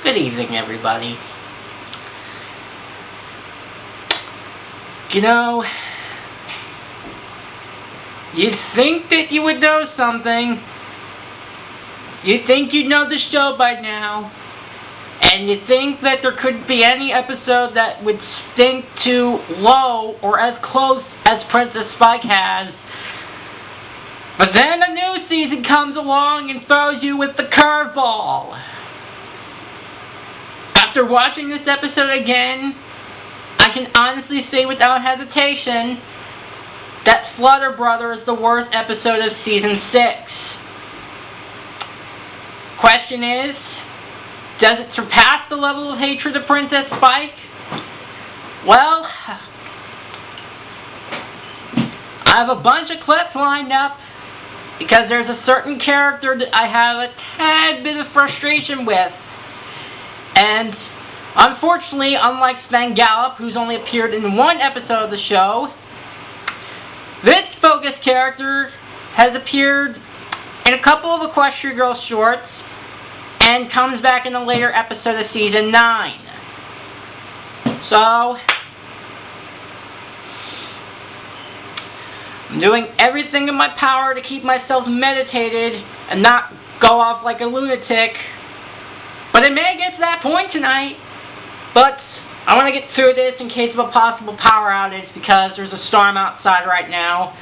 Good evening, everybody. You know, you'd think that you would know something. You'd think you'd know the show by now. And you'd think that there couldn't be any episode that would stink too low or as close as Princess Spike has. But then a new season comes along and throws you with the curveball. After watching this episode again, I can honestly say without hesitation that Flutter Brutter is the worst episode of Season 6. Question is, does it surpass the level of hatred of Princess Spike? Well, I have a bunch of clips lined up because there's a certain character that I have a tad bit of frustration with. And unfortunately, unlike Sven Gallop, who's only appeared in one episode of the show, this focus character has appeared in a couple of Equestria Girls shorts and comes back in a later episode of Season 9. So, I'm doing everything in my power to keep myself meditated and not go off like a lunatic. But it may get to that point tonight. But I want to get through this in case of a possible power outage because there's a storm outside right now.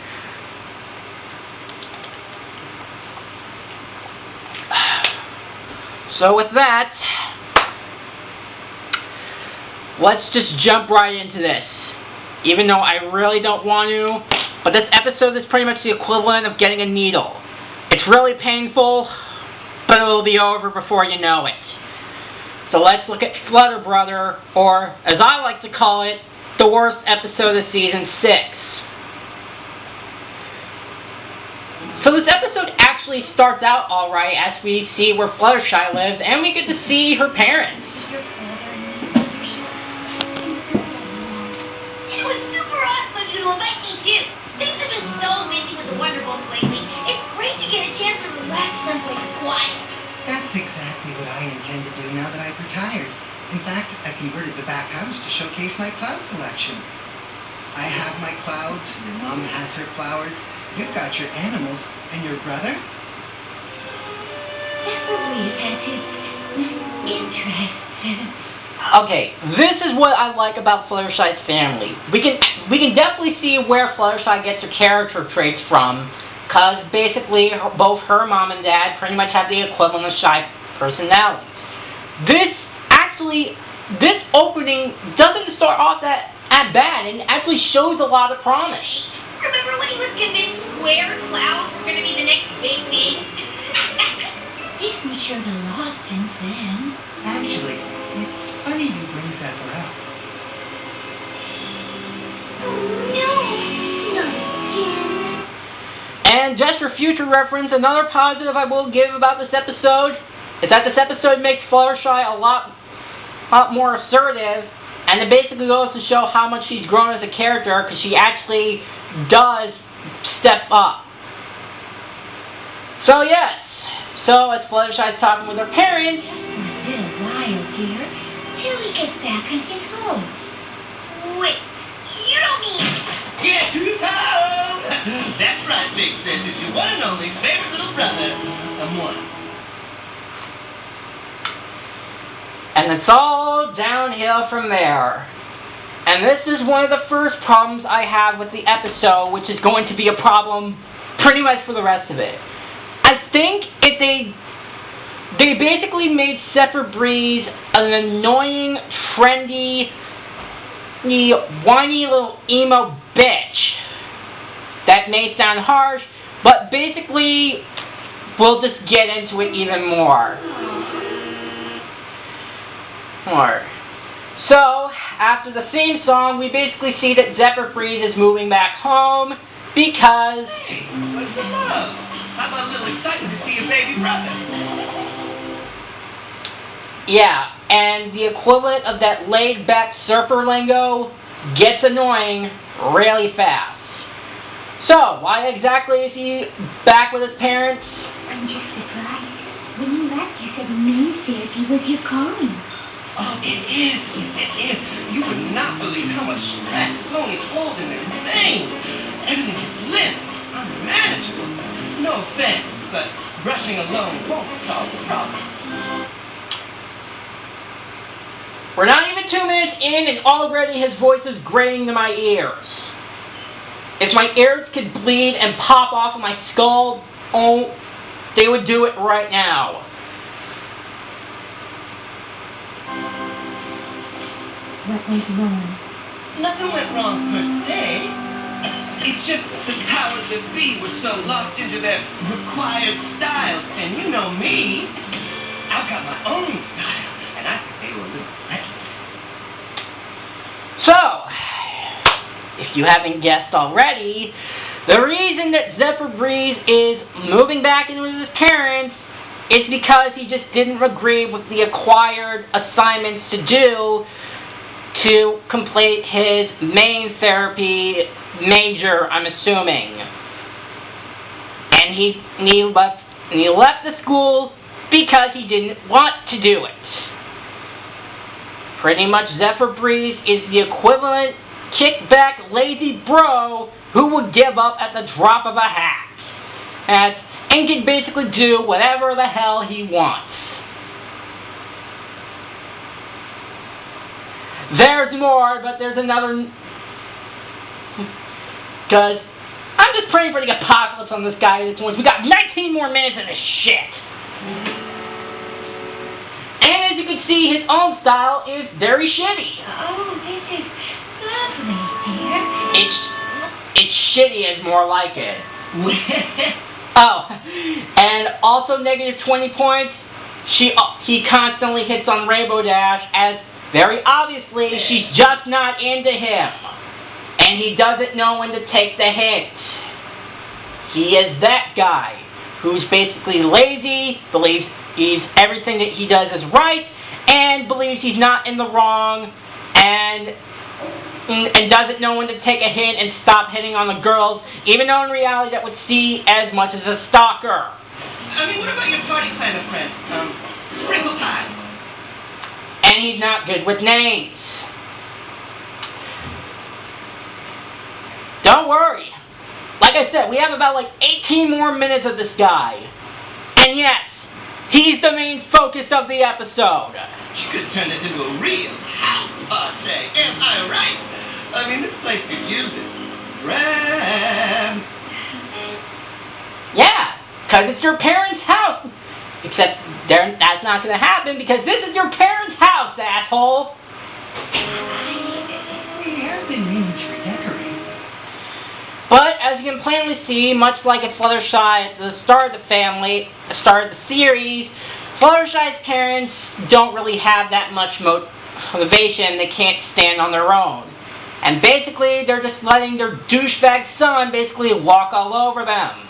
So with that, let's just jump right into this. Even though I really don't want to, but this episode is pretty much the equivalent of getting a needle. It's really painful, but it'll be over before you know it. So let's look at Flutter Brutter, or as I like to call it, the worst episode of Season 6. So this episode actually starts out alright as we see where Fluttershy lives, and we get to see her parents. It was super awesome of you to invite me too. Things have been so busy with the Wonder Boys lately. It's great to get a chance to relax someplace quiet. That's exactly what I intend to do now that I've retired. In fact, I converted the back house to showcase my cloud collection. I have my clouds, your mom has her flowers, you've got your animals, and your brother? That's probably a tattoo. Interesting. Okay, this is what I like about Fluttershy's family. We can definitely see where Fluttershy gets her character traits from. Because basically, both her mom and dad pretty much have the equivalent of shy personalities. This opening doesn't start off that bad, and actually shows a lot of promise. Remember when he was convinced square clouds were going to be the next big thing? He's matured a lot since then. Actually, it's funny you bring that up. No, not again. And just for future reference, another positive I will give about this episode is that this episode makes Fluttershy a lot more assertive, and it basically goes to show how much she's grown as a character, because she actually does step up. So yes, as Fluttershy's talking with her parents. Just for a little while, dear, till he gets back on his home. Wait, you don't mean... Guess who's home? That's right, Big Sis. It's your one and only favorite little brother. I'm one. And it's all downhill from there. And this is one of the first problems I have with the episode, which is going to be a problem pretty much for the rest of it. I think if they basically made Zephyr Breeze an annoying, trendy, whiny little emo bitch. That may sound harsh, but basically, we'll just get into it even more. So, after the theme song, we basically see that Zephyr Breeze is moving back home because... Hey, what's up? How about a little excitement to see your baby brother? Yeah, and the equivalent of that laid-back surfer lingo gets annoying really fast. So, why exactly is he back with his parents? I'm just surprised. When you left, you said the main therapy was your calling. Oh, it is. It is. You would not believe how much stress Tony's holding. It's insane. Everything is limp, unmanageable. No offense, but brushing alone won't solve the problem. We're not even 2 minutes in, and already his voice is grating to my ears. If my ears could bleed and pop off of my skull, oh, they would do it right now. What went wrong? Nothing went wrong per se. It's just the powers that be were so locked into their required styles. And you know me, I've got my own style, and I think they were a little reckless. So, if you haven't guessed already, the reason that Zephyr Breeze is moving back in with his parents is because he just didn't agree with the acquired assignments to do to complete his main therapy major, I'm assuming. And he left the school because he didn't want to do it. Pretty much Zephyr Breeze is the equivalent kickback lazy bro who would give up at the drop of a hat. And can basically do whatever the hell he wants. There's more, but there's another... Because I'm just praying for the apocalypse on this guy at this point. We got 19 more minutes of this shit. And as you can see, his own style is very shitty. Oh, this is lovely, dear. It's shitty is more like it. Oh, and also negative 20 points. He constantly hits on Rainbow Dash as... Very obviously, she's just not into him. And he doesn't know when to take the hint. He is that guy who's basically lazy, believes everything that he does is right, and believes he's not in the wrong, and doesn't know when to take a hint and stop hitting on the girls, even though in reality that would see as much as a stalker. I mean, what about your party planner friend? Sprinkle Pie. And he's not good with names. Don't worry. Like I said, we have about 18 more minutes of this guy. And yes, he's the main focus of the episode. You could turn this into a real house party. Am I right? I mean, this place could use it. Ram. Yeah, because it's your parents' house. Except that's not going to happen because this is your parents' house, asshole. We have been meaning to redecorate. But as you can plainly see, much like at Fluttershy at the start of the series, Fluttershy's parents don't really have that much motivation. They can't stand on their own. And basically, they're just letting their douchebag son basically walk all over them.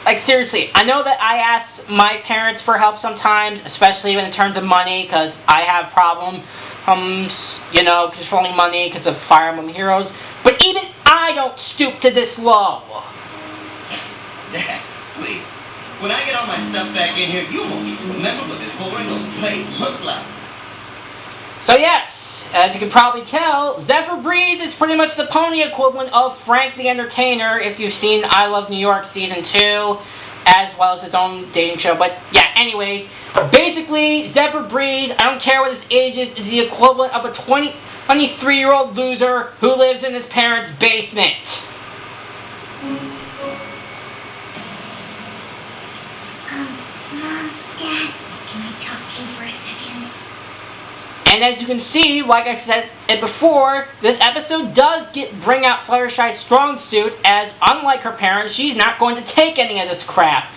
Like, seriously, I know that I ask my parents for help sometimes, especially in terms of money, because I have problems, controlling money because of Fire Emblem Heroes. But even I don't stoop to this low. Dad, please. When I get all my stuff back in here, you won't even remember what this boring old place looks like. So yes, as you can probably tell, Zephyr Breeze is pretty much the pony equivalent of Frank the Entertainer if you've seen I Love New york Season 2, as well as his own dating show. But yeah, anyway, basically, Zephyr Breeze, I don't care what his age is the equivalent of a 23-year-old loser who lives in his parents' basement. Mom, Dad, can I talk to you for a second? And as you can see, like I said it before, this episode does bring out Fluttershy's strong suit, as unlike her parents, she's not going to take any of this crap.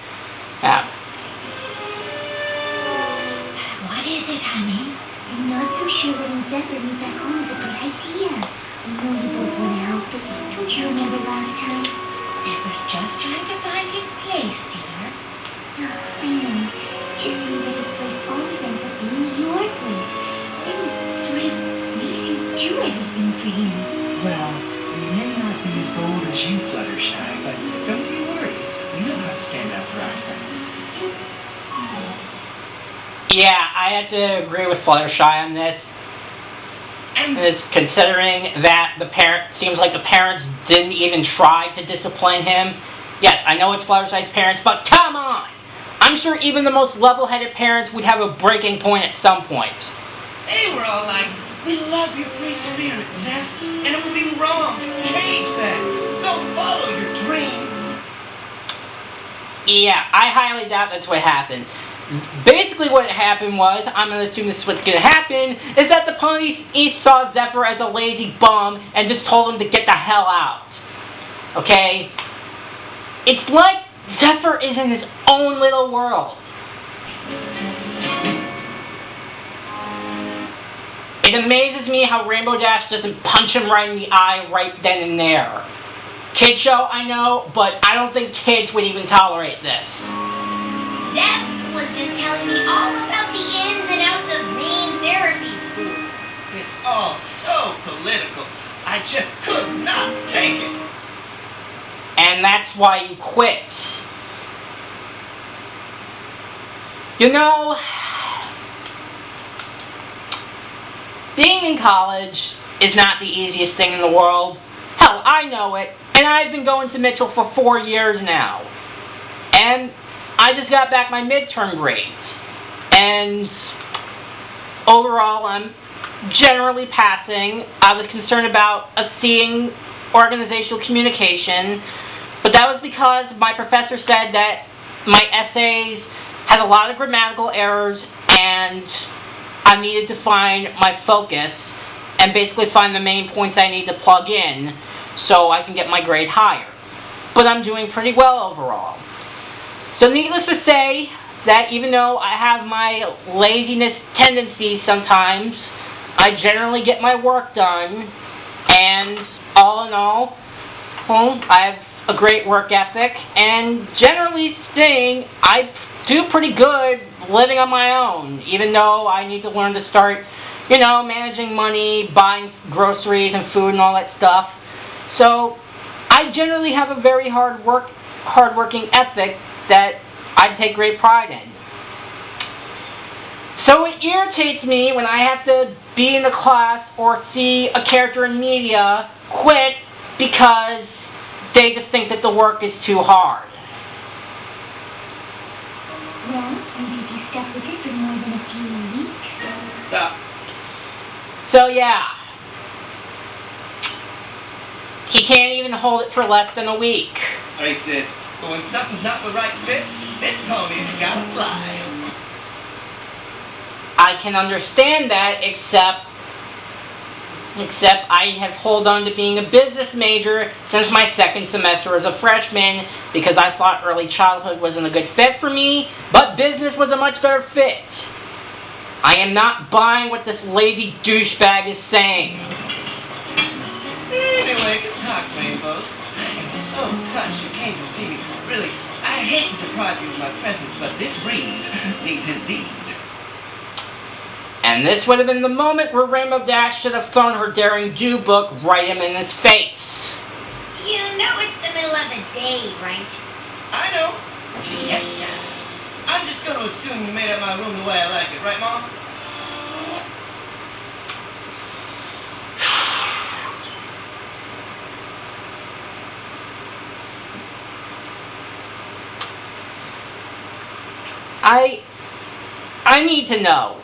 What is it, honey? I'm not so sure letting Zephyr move back home is a good idea. I know you both want to help, but don't you remember last time? Zephyr's just trying to find his place, dear. Oh, I know. Just seems like this place always ends up being your place. Maybe sort of makes you do everything for him. Well, we may not be as bold as you, Fluttershy, but don't you worry. We know how to stand up for ourselves. Yeah, I have to agree with Fluttershy on this. It's considering that seems like the parents didn't even try to discipline him. Yes, I know it's Fluttershy's parents, but come on! I'm sure even the most level-headed parents would have a breaking point at some point. They were all like, "We love your free spirit, Seth, and it would be wrong to cage that. Go follow your dreams." Yeah, I highly doubt that's what happened. Basically what happened was, I'm going to assume this is what's going to happen, is that the police each saw Zephyr as a lazy bum and just told him to get the hell out. Okay? It's like Zephyr is in his own little world. It amazes me how Rainbow Dash doesn't punch him right in the eye right then and there. Kid show, I know, but I don't think kids would even tolerate this. Zeph was just telling me all about the ins and outs of main therapy school. It's all so political. I just could not take it. And that's why you quit. You know, being in college is not the easiest thing in the world. Hell, I know it, and I've been going to Mitchell for 4 years now. And I just got back my midterm grades. And overall, I'm generally passing. I was concerned about seeing organizational communication, but that was because my professor said that my essays had a lot of grammatical errors, and I needed to find my focus and basically find the main points I need to plug in so I can get my grade higher. But I'm doing pretty well overall. So needless to say that even though I have my laziness tendencies sometimes, I generally get my work done, and all in all, I have a great work ethic, and generally speaking, I do pretty good living on my own, even though I need to learn to start, managing money, buying groceries and food and all that stuff. So I generally have a very hard-working ethic that I take great pride in. So it irritates me when I have to be in a class or see a character in media quit because they just think that the work is too hard. Well, maybe if you stuck with it for more than a few weeks. Stop. So yeah. He can't even hold it for less than a week. I said, but when something's not the right fit, this pony's gotta fly. I can understand that, except I have held on to being a business major since my second semester as a freshman because I thought early childhood wasn't a good fit for me, but business was a much better fit. I am not buying what this lazy douchebag is saying. Anyway, good talk, Rainbows. I am so touched you came to see me. Really, I hate to deprive you of my presence, but this breed needs his deed. And this would have been the moment where Rainbow Dash should have thrown her Daring Do book right in his face. You know it's the middle of the day, right? I know. Yes, sir. I'm just going to assume you made up my room the way I like it, right, Mom? I need to know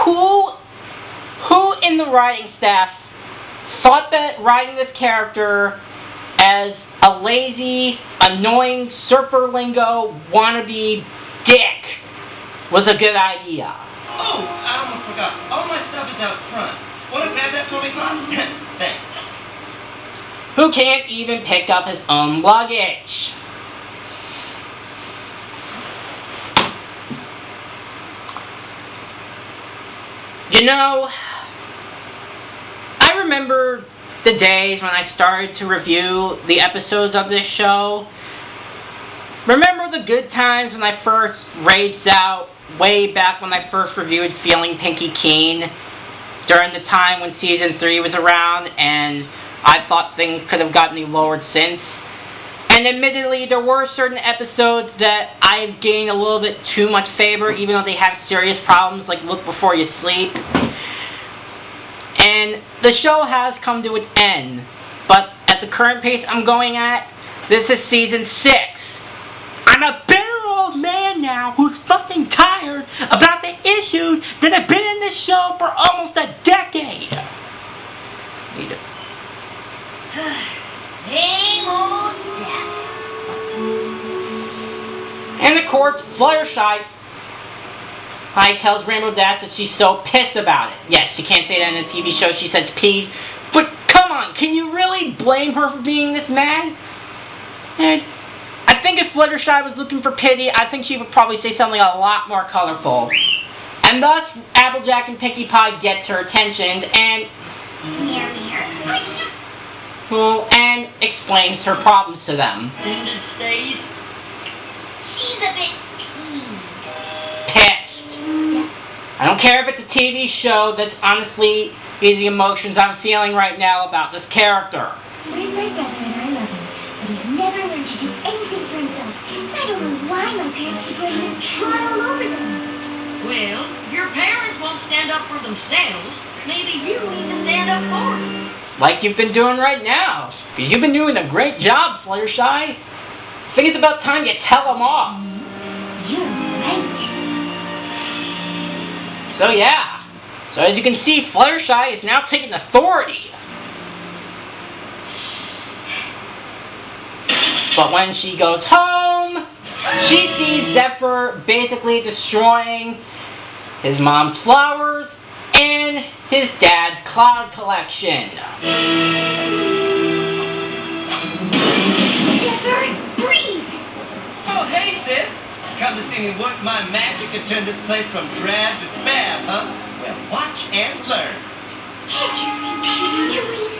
who in the writing staff thought that writing this character as a lazy, annoying surfer lingo wannabe dick was a good idea. Oh, I almost forgot. All my stuff is out front. Want to grab that for me, Pop? Thanks. Who can't even pick up his own luggage. I remember the days when I started to review the episodes of this show. Remember the good times when I first raged out way back when I first reviewed Feeling Pinky Keen during the time when Season 3 was around and I thought things could have gotten lowered since. And And admittedly, there were certain episodes that I've gained a little bit too much favor, even though they have serious problems, like Look Before You Sleep. And the show has come to an end. But at the current pace I'm going at, this is season 6. I'm a bitter old man now who's fucking tired about the issues that have been in this show for almost a decade. Need it. Same old death. And of course, Fluttershy tells Rainbow Dash that she's so pissed about it. Yes, she can't say that in a TV show. She says peeved. But come on, can you really blame her for being this mad? And I think if Fluttershy was looking for pity, I think she would probably say something a lot more colorful. And thus, Applejack and Pinkie Pie gets her attention and and explains her problems to them. She's a bit Pissed. I don't care if it's a TV show, that's honestly the emotions I'm feeling right now about this character. Where's my brother and I love him, but he's never learned to do anything for himself. I don't know why my parents keep letting him trot all over them. Well, your parents won't stand up for themselves. Maybe you need to stand up for them. Like you've been doing right now. Because you've been doing a great job, Fluttershy. I think it's about time you tell them off. You're right. So yeah. So as you can see, Fluttershy is now taking authority. But when she goes home, she sees Zephyr basically destroying his mom's flowers and his dad's cloud collection. Zephyr, breathe! Oh, hey, sis. Come to see me work my magic and turn this place from drab to fab, huh? Well, watch and learn. Can't you see what you're doing?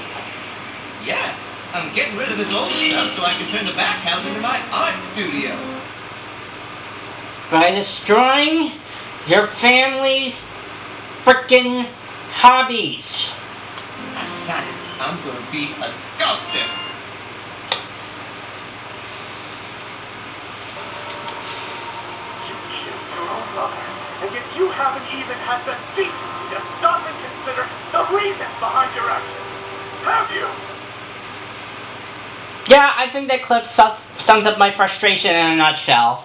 Yeah, I'm getting rid of this old stuff so I can turn the back house into my art studio. By destroying your family's frickin' hobbies. I'm gonna be a sculptor. You killed your own mother, and yet you haven't even had the decency to stop and consider the reasons behind your actions. Have you? Yeah, I think that clip sums up my frustration in a nutshell.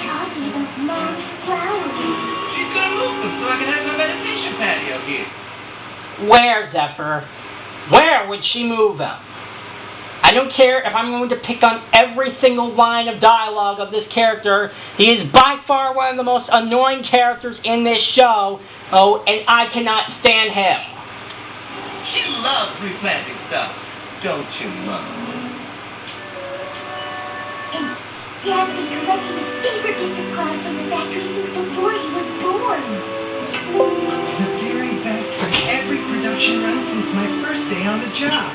Talking about mom's flowers. She's gonna move them so I can have my meditation patio here. Where, Zephyr? Where would she move them? I don't care if I'm going to pick on every single line of dialogue of this character. He is by far one of the most annoying characters in this show. Oh, and I cannot stand him. She loves replanting stuff, don't you, Mom? And Dad's been collecting his favorite piece of cloud from the factory since before he was born. The very best from every production run since my first day on the job.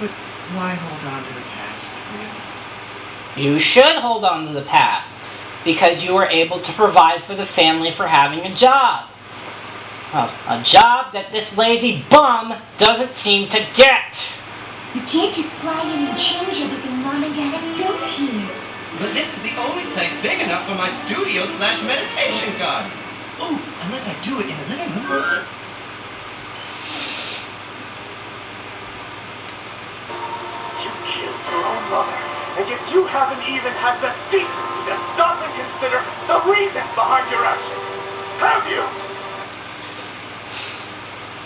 But why hold on to the past, really? You should hold on to the past, because you were able to provide for the family for having a job. Well, a job that this lazy bum doesn't seem to get. You can't just fly in and change everything Mom and Dad have built here. But this is the only place big enough for my studio/meditation garden. Oh, unless I do it in the living room. You killed your own mother, and yet you haven't even had the decency to stop and consider the reasons behind your actions. Have you?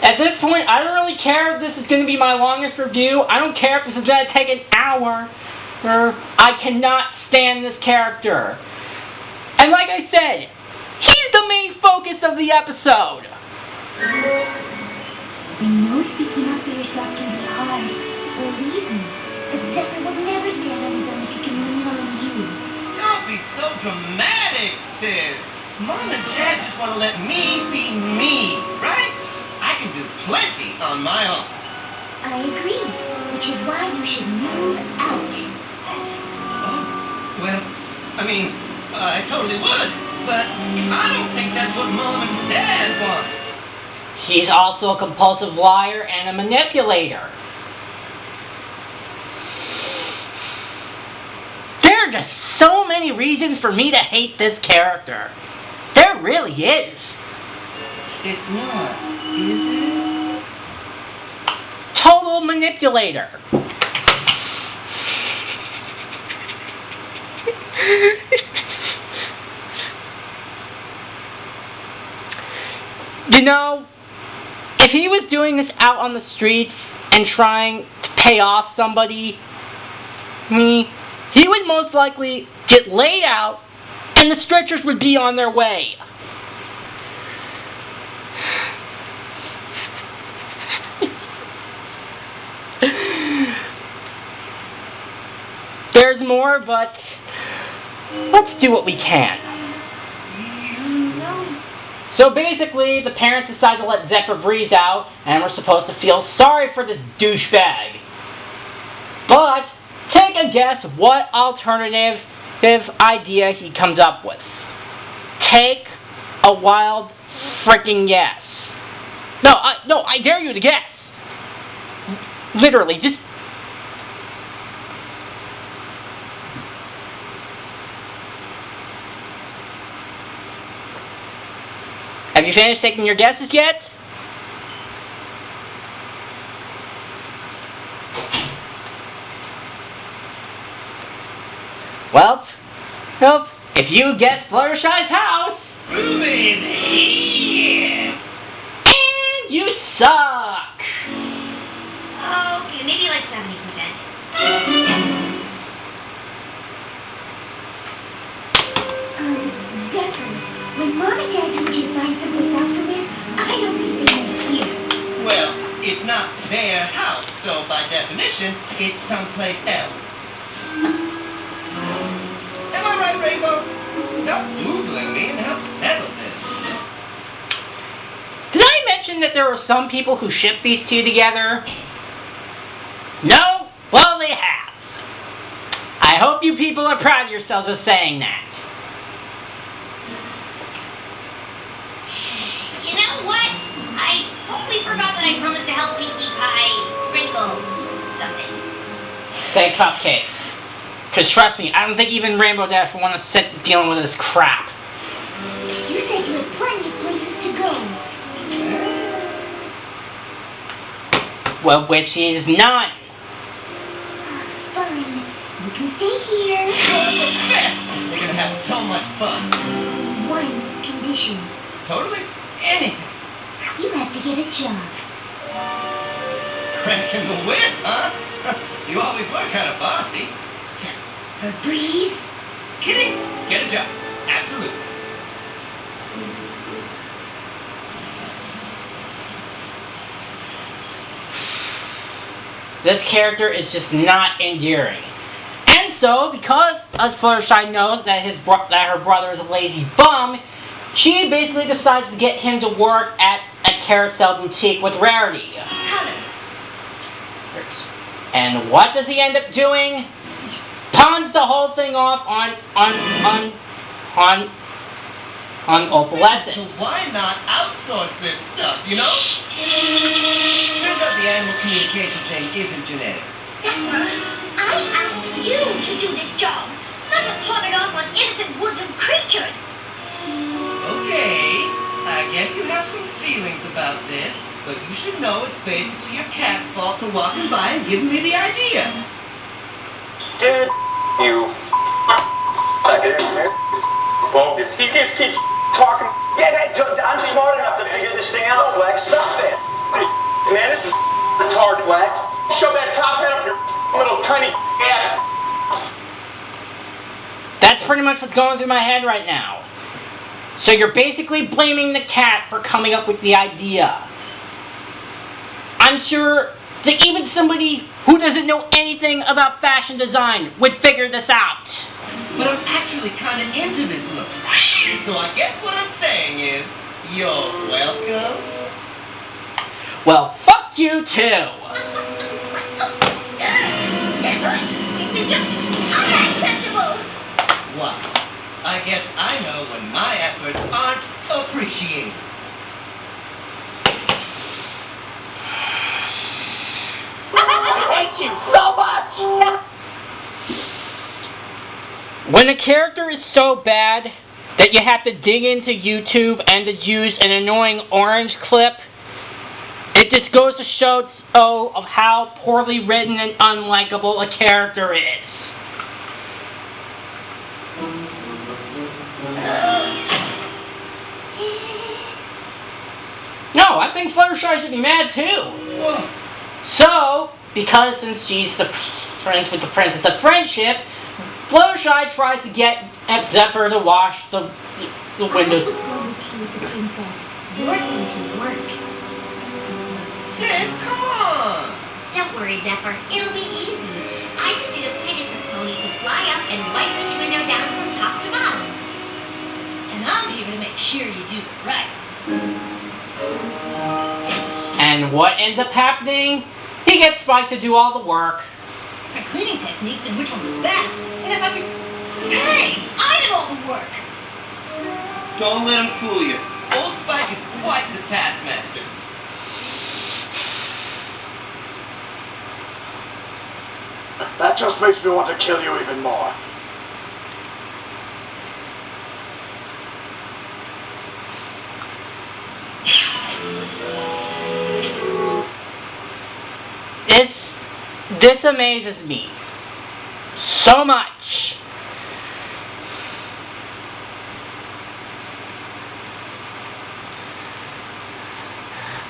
At this point, I don't really care if this is going to be my longest review. I don't care if this is going to take an hour. I cannot stand this character. And like I said, he's the main focus of the episode. I know speaking up for yourself can be hard, or easy, but Zephyr will never stand on his own if he can lean on you. Don't be so dramatic, sis. Mom and Dad just want to let me be me, right? I can do plenty on my own. I agree, which is why you should move out. Oh, well, I totally would, but I don't think that's what Mom and Dad want. She's also a compulsive liar and a manipulator. just so many reasons for me to hate this character. There really is. It's not, is it? Total manipulator. You know, if he was doing this out on the streets and trying to pay off somebody, he would most likely get laid out and the stretchers would be on their way. There's more, but let's do what we can. So basically, the parents decide to let Zephyr breathe out, and we're supposed to feel sorry for this douchebag. But take a guess what alternative idea he comes up with. Take a wild freaking guess. No, I dare you to guess. Literally, just... Have you finished taking your guesses yet? Well, if you guess Fluttershy's house, Ruben, yeah. and you suck. Okay, maybe like 70%. Zephyr, when Mom and Dad told you to find someplace else to live, I don't think they meant here. Well, it's not their house, so by definition, it's someplace else. Am I right, Rainbow? Stop Googling me and help settle this. Did I mention that there were some people who ship these two together? No? Well, they have. I hope you people are proud of yourselves for saying that. You know what? I totally forgot that I promised to help Pinkie Pie sprinkle something. Say cupcakes. Because trust me, I don't think even Rainbow Dash will want to sit dealing with this crap. You said you had plenty of places to go. Well, which is none. Fine. You can stay here. We're gonna have so much fun. One condition. Totally anything. You have to get a job. Cracking the whip, huh? You always were kind of bossy. Breathe. Kidding? Get a job. Absolutely. This character is just not endearing. And so, because as Fluttershy knows that her brother is a lazy bum, she basically decides to get him to work at a carousel boutique with Rarity. And what does he end up doing? Pawns the whole thing off on Opalescent. So why not outsource this stuff, you know? Turns out the animal communication thing isn't genetic. I asked you to do this job, not to pawn it off on innocent woodland creatures. Okay, I guess you have some feelings about this, but you should know it's basically your cat's fault for walking by and giving me the idea. Dude, you bogus. He just keeps talking. Yeah, I'm smart enough to figure this thing out, Flex. Stop it. Man, this is retarded, Flex. Show that top head up your little tiny ass. That's pretty much what's going through my head right now. So you're basically blaming the cat for coming up with the idea. I'm sure that even somebody who doesn't know anything about fashion design would figure this out. But I'm actually kind of into this look. So I guess what I'm saying is, you're welcome. Well, fuck you too. Unacceptable. Wow. I guess I know when my efforts aren't appreciated. I hate you so much! When a character is so bad that you have to dig into YouTube and to use an annoying orange clip, it just goes to show of how poorly written and unlikable a character is. No, I think Fluttershy should be mad too. So, because since she's the friends with the Princess of Friendship, Fluttershy tries to get Zephyr to wash the windows. Yours seems to work. Sis, come on. Don't worry, Zephyr. It'll be easy. I just need a Pegasus pony to fly up and wipe each window down from top to bottom. And I'm here to make sure you do it right. And what ends up happening? He gets Spike to do all the work. My cleaning techniques and which one's best. And if I could... Hey! I did all the work! Don't let him fool you. Old Spike is quite the taskmaster. That just makes me want to kill you even more. This amazes me so much.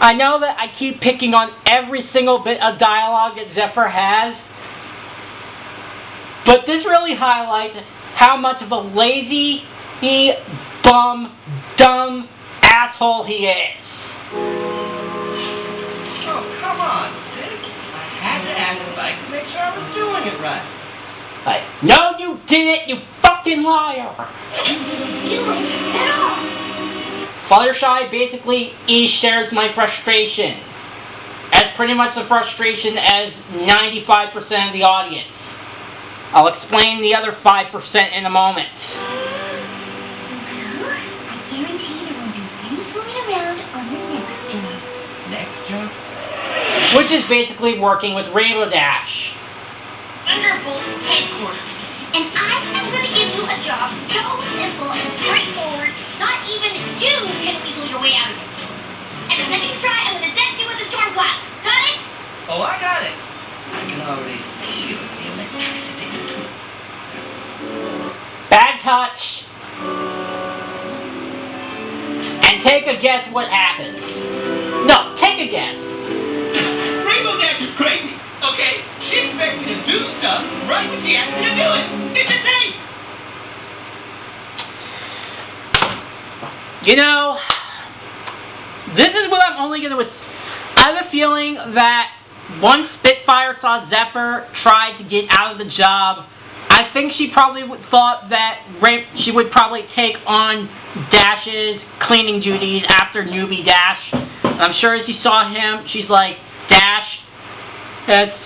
I know that I keep picking on every single bit of dialogue that Zephyr has, but this really highlights how much of a lazy, dumb asshole he is. Oh, come on, sis. I had to ask Spike to make sure I was doing it right. No, you didn't, you fucking liar! Fluttershy basically shares my frustration, as pretty much the frustration as 95% of the audience. I'll explain the other 5% in a moment. I guarantee there won't be any fooling around on the next job. Next job? Which is basically working with Rainbow Dash. Wonderful headquarters. And I am going to give you a job so simple and straightforward, not even you can wiggle your way out of it. And the second try, I'm going to zap you with a storm cloud. Got it? Oh, I got it. I can already feel the electricity. Bad touch. And take a guess what happens. No, take a guess. Rainbow Dash is crazy, okay? She expects me to do stuff right when she asks me to do it. It's insane. You know, this is what I'm only going to... I have a feeling that once Spitfire saw Zephyr try to get out of the job, I think she probably thought that she would probably take on Dash's cleaning duties after Newbie Dash. I'm sure as she saw him, she's like, Dash, let's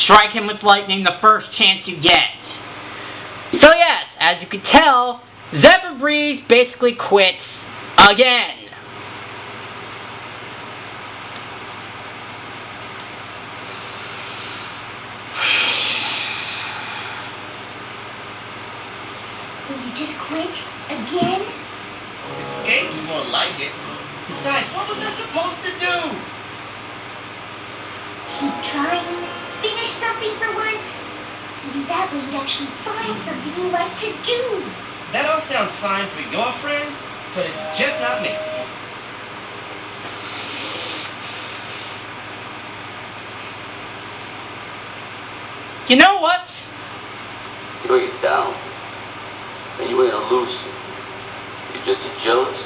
strike him with lightning the first chance you get. So yes, as you can tell, Zephyr Breeze basically quits again. Will you just quit again? Escape's more like it. Besides, what was I supposed to do? Keep trying. Finish something for once. Maybe that way you'd actually find something you like to do. That all sounds fine for your friends, but it's just not me. You know what? You ain't down. And you ain't a loser. You're just a jealous,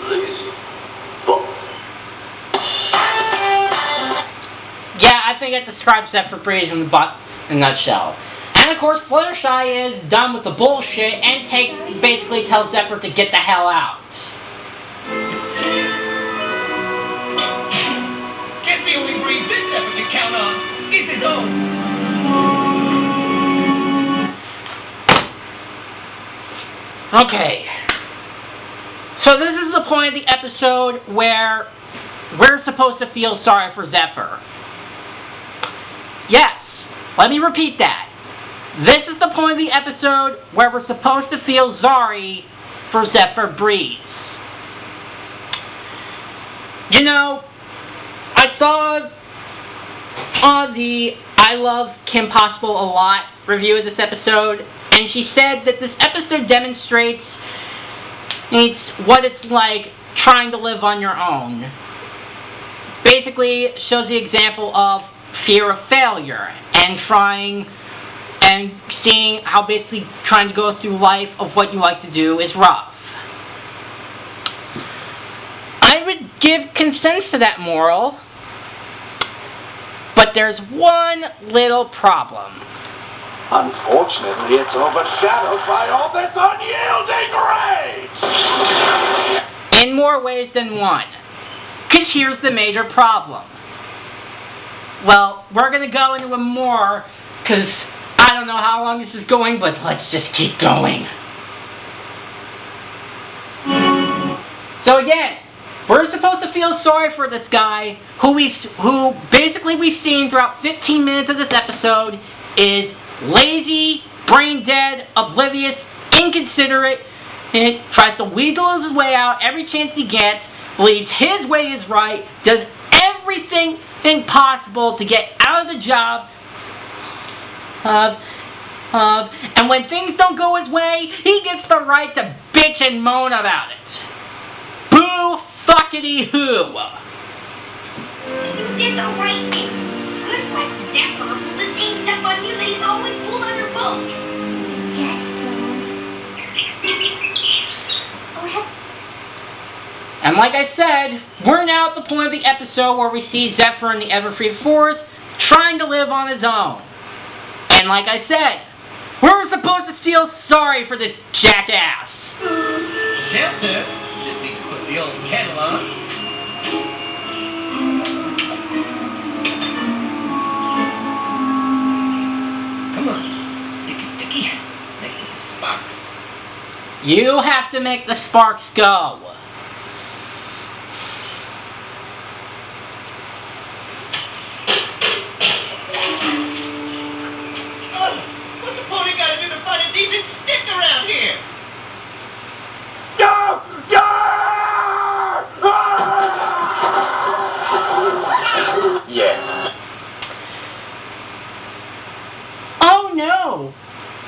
lazy bum. Yeah, I think that describes Zephyr Breeze in a nutshell. And of course, Fluttershy is done with the bullshit and basically tells Zephyr to get the hell out. Guess the only breeze this Zephyr can count on is his own. Okay. So this is the point of the episode where we're supposed to feel sorry for Zephyr. Yes, let me repeat that. this is the point of the episode where we're supposed to feel sorry for Zephyr Breeze. You know, I saw on the I Love Kim Possible a Lot review of this episode, and she said that this episode demonstrates what it's like trying to live on your own. Basically, it shows the example of fear of failure and seeing how basically trying to go through life of what you like to do is rough. I would give consent to that moral, but there's one little problem. Unfortunately, it's overshadowed by all this unyielding rage! In more ways than one. Because here's the major problem. Well, we're going to go into it more, because I don't know how long this is going, but let's just keep going. So again, we're supposed to feel sorry for this guy, who basically we've seen throughout 15 minutes of this episode is lazy, brain dead, oblivious, inconsiderate, and tries to wheedle his way out every chance he gets, believes his way is right, does everything possible to get out of the job, and when things don't go his way, he gets the right to bitch and moan about it. Boo fuckity hoo. You did the right thing. Good like Zephyr, the same stuff on you that he's always pulled on your boat. Yes, And like I said, we're now at the point of the episode where we see Zephyr in the Everfree Forest trying to live on his own. And like I said, we're supposed to feel sorry for this jackass. Yes, sir. Just need to put the old kettle on. Come on. Sticky. Make the sparks. You have to make the sparks go.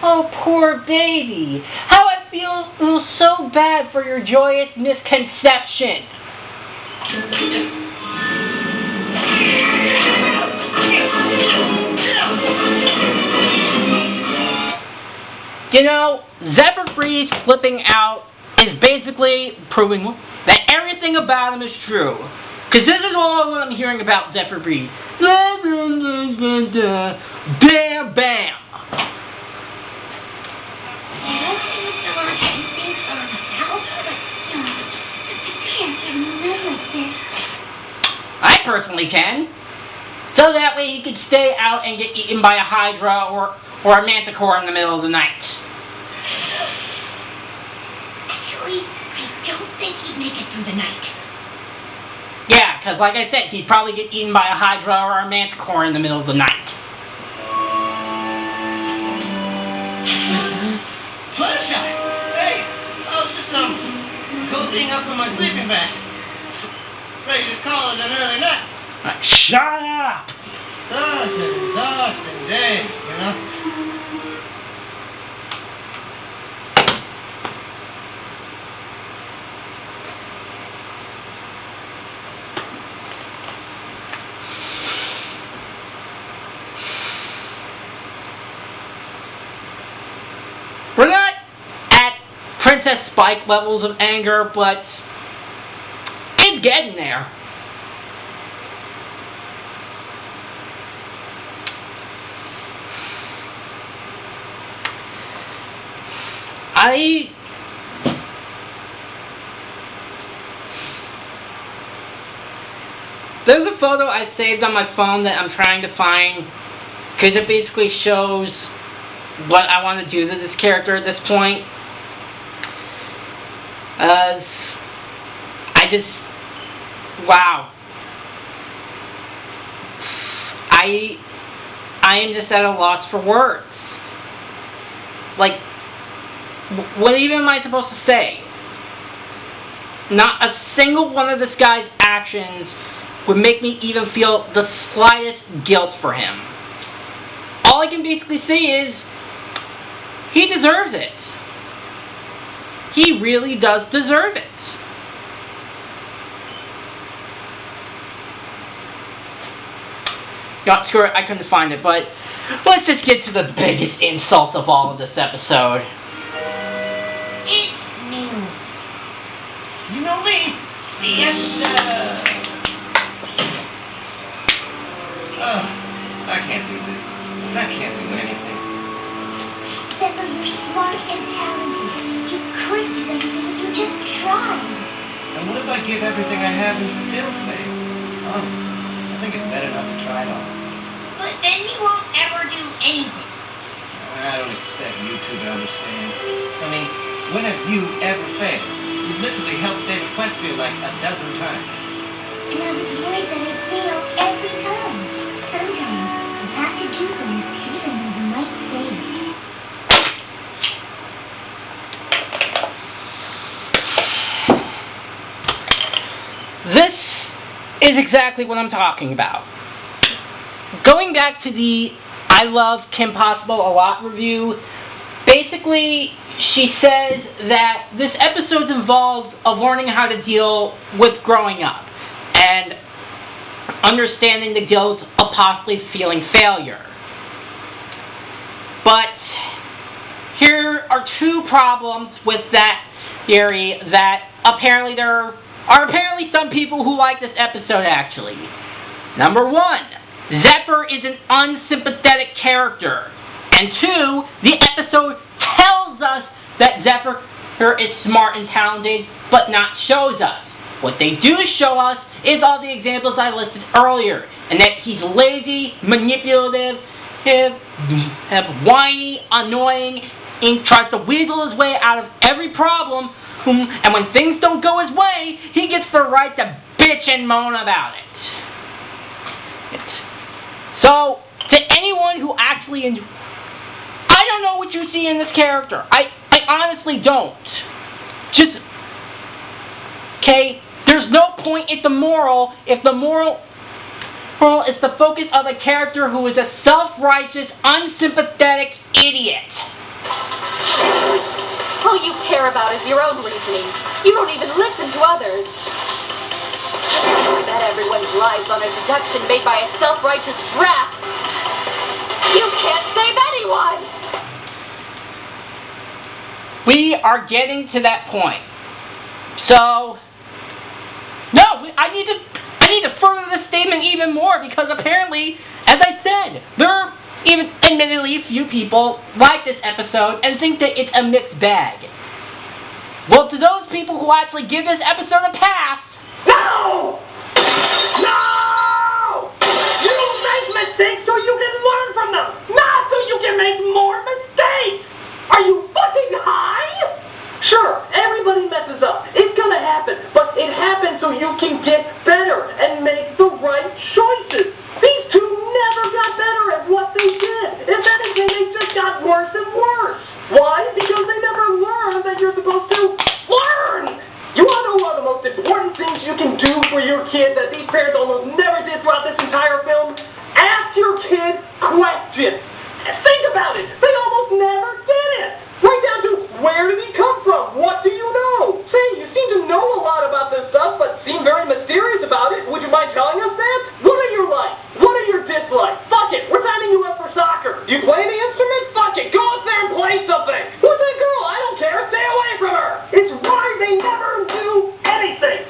Oh, poor baby. How I feel so bad for your joyous misconception. You know, Zephyr Breeze flipping out is basically proving that everything about him is true. Because this is all I'm hearing about Zephyr Breeze. Bam, bam. I personally can. So that way he could stay out and get eaten by a hydra or a manticore in the middle of the night. Actually, I don't think he'd make it through the night. Yeah, because like I said, he'd probably get eaten by a hydra or a manticore in the middle of the night. Fluttershy! Hey! I was just cozying up in my sleeping bag. Ready to call it an early night. Shut up! Such an exhausting day, you know? We're not at Princess Spike levels of anger, but it's getting there. There's a photo I saved on my phone that I'm trying to find, because it basically shows what I want to do to this character at this point. Wow. I am just at a loss for words. Like, what even am I supposed to say? Not a single one of this guy's actions would make me even feel the slightest guilt for him. All I can basically say is, he deserves it. He really does deserve it. No, screw it, I couldn't find it, but let's just get to the biggest insult of all of this episode. It's new. You know me. Yes, Oh, I can't do this. I can't do anything. Zephyr, you're smart and talented. You could do anything if you just tried. And what if I give everything I have and still fail? I think it's better not to try at all. but then you won't ever do anything. I don't expect you two to understand. I mean, when have you ever failed? You've literally helped save Equestria like a dozen times. And I was worried that I'd fail every time. Sometimes you have to do things even though you might fail. This is exactly what I'm talking about. Going back to the I Love Kim Possible a Lot review, basically she says that this episode's involved of learning how to deal with growing up and understanding the guilt of possibly feeling failure. But here are two problems with that theory that apparently there are some people who like this episode actually. Number one, Zephyr is an unsympathetic character. And two, the episode tells us that Zephyr is smart and talented, but not shows us. What they do show us is all the examples I listed earlier, and that he's lazy, manipulative, whiny, annoying, and tries to weasel his way out of every problem, and when things don't go his way, he gets the right to bitch and moan about it. So, to anyone who actually I don't know what you see in this character. I honestly don't. Just, okay, there's no point in the moral if the moral is the focus of a character who is a self-righteous, unsympathetic idiot. All you care about is your own reasoning. You don't even listen to others. You bet everyone's lives on a deduction made by a self-righteous brat. You can't save anyone! We are getting to that point. So, no, I need to further this statement even more because apparently, as I said, there are even admittedly few people like this episode and think that it's a mixed bag. Well, to those people who actually give this episode a pass, No! No! You make mistakes so you can learn from them, not so you can make more mistakes! Are you fucking high? Sure, everybody messes up. It's gonna happen, but it happens so you can get better and make the right choices. These two never got better at what they did. If anything, they just got worse and worse. Why? Because they never learned that you're supposed to learn! You want to know one of the most important things you can do for your kid that these parents almost never did throughout this entire film? Ask your kid questions. Think about it. They almost never did it. Right down to, where did he come from? What do you know? Say, you seem to know a lot about this stuff, but seem very mysterious about it. Would you mind telling us that? What are your likes? What are your dislikes? Fuck it. We're signing you up for soccer. Do you play any instrument? Fuck it. Go out there and play something. Who's that girl? I don't care. Stay away from her. It's right. They never do anything.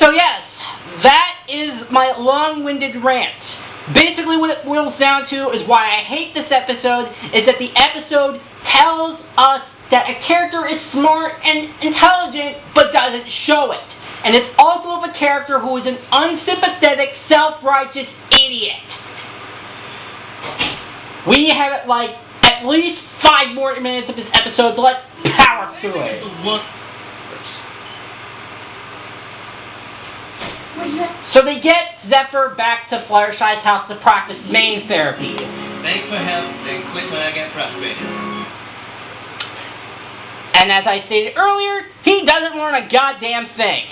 So yes, that is my long-winded rant. Basically what it boils down to is why I hate this episode, is that the episode tells us that a character is smart and intelligent, but doesn't show it. And it's also of a character who is an unsympathetic, self-righteous idiot. We have like at least 5 more minutes of this episode, so let's power through it. So they get Zephyr back to Fluttershy's house to practice main therapy. beg for help, then quit when I get frustrated. And as I stated earlier, he doesn't learn a goddamn thing.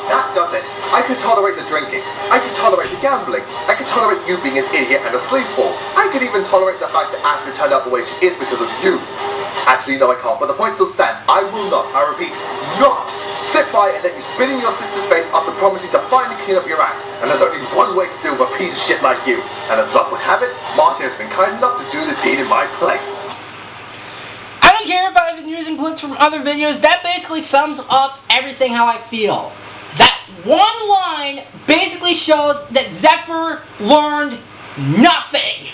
That does it. I can tolerate the drinking. I can tolerate the gambling. I can tolerate you being an idiot and a sleazeball. I can even tolerate the fact that Ashley turned out the way she is because of you. Actually, no, I can't, but the point still stands. I will not, I repeat, not sit by and let you spit in your sister's face after promising to finally clean up your act. And there's only one way to deal with a piece of shit like you. And as luck would have it, Martin has been kind enough to do the deed in my place. I don't care if I've been using clips from other videos. That basically sums up everything how I feel. That one line basically shows that Zephyr learned nothing.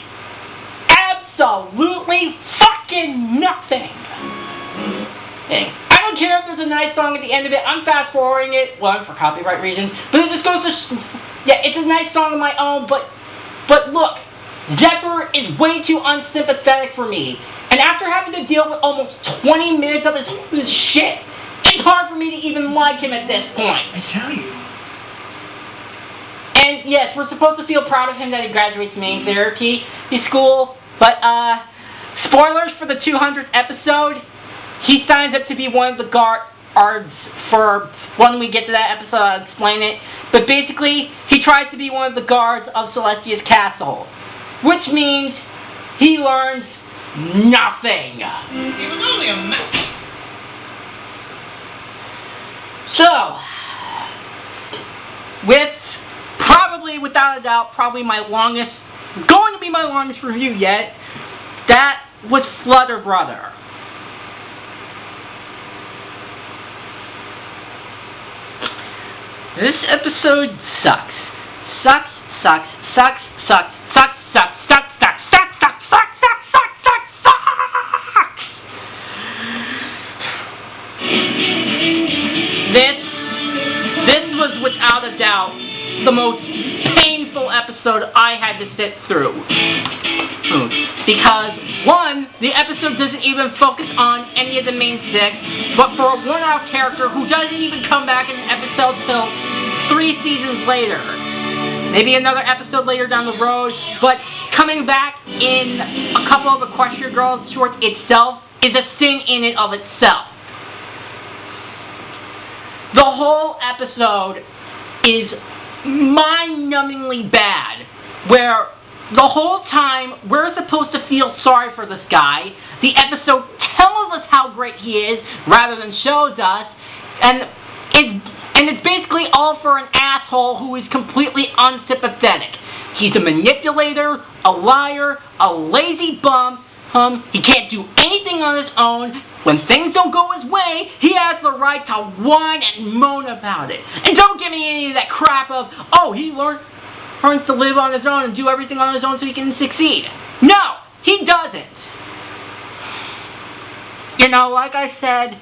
Absolutely fucking nothing. I don't care if there's a nice song at the end of it. I'm fast forwarding it, one, for copyright reasons. But it just goes to, yeah, it's a nice song of my own, but look, Zephyr is way too unsympathetic for me. And after having to deal with almost 20 minutes of this shit, it's hard for me to even like him at this point. I tell you. And yes, we're supposed to feel proud of him that he graduates main therapy school, but spoilers for the 200th episode, he signs up to be one of the guards for when we get to that episode. I'll explain it. But basically, he tries to be one of the guards of Celestia's castle, which means he learns nothing. He was only a man. So, with probably, without a doubt, probably going to be my longest review yet, that was Flutter Brutter. This episode sucks. Sucks, sucks, sucks, sucks, sucks, sucks, sucks, sucks, sucks, sucks, sucks, sucks, sucks, sucks, sucks! This was without a doubt the most painful episode I had to sit through. Because, one, the episode doesn't even focus on any of the main six, but for a one-off character who doesn't even come back in an episode till 3 seasons later. Maybe another episode later down the road, but coming back in a couple of Equestria Girls shorts itself is a thing in and of itself. The whole episode is mind-numbingly bad, where the whole time we're supposed to feel sorry for this guy. The episode tells us how great he is rather than shows us, and it's basically all for an asshole who is completely unsympathetic. He's a manipulator, a liar, a lazy bum. He can't do anything on his own. When things don't go his way, he has the right to whine and moan about it. And don't give me any of that crap of, oh, he learns to live on his own and do everything on his own so he can succeed. No, he doesn't. You know, like I said,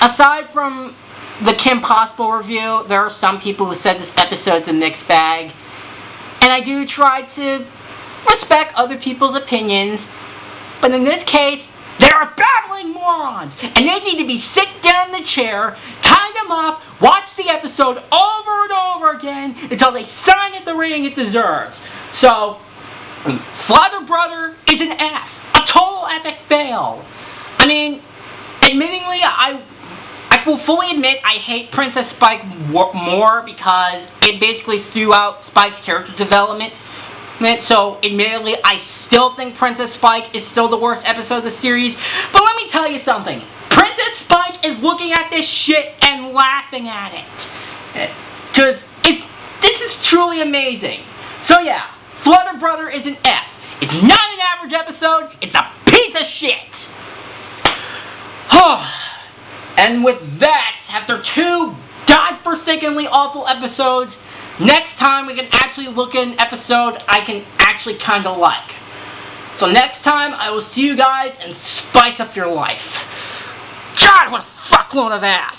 aside from the Kim Possible review, there are some people who said this episode's a mixed bag. And I do try to respect other people's opinions. But in this case, they are babbling morons, and they need to be sit down in the chair, tie them up, watch the episode over and over again until they sign it the rating it deserves. So, Flutter Brutter is an F, a total epic fail. I mean, admittingly, I will fully admit I hate Princess Spike more because it basically threw out Spike's character development. So, admittedly, I still think Princess Spike is still the worst episode of the series. But let me tell you something. Princess Spike is looking at this shit and laughing at it. Because this is truly amazing. So yeah, Flutter Brutter is an F. It's not an average episode. It's a piece of shit. And with that, after 2 godforsakenly awful episodes, next time we can actually look at an episode I can actually kind of like. So next time, I will see you guys and spice up your life. God, what a fuckload of ass!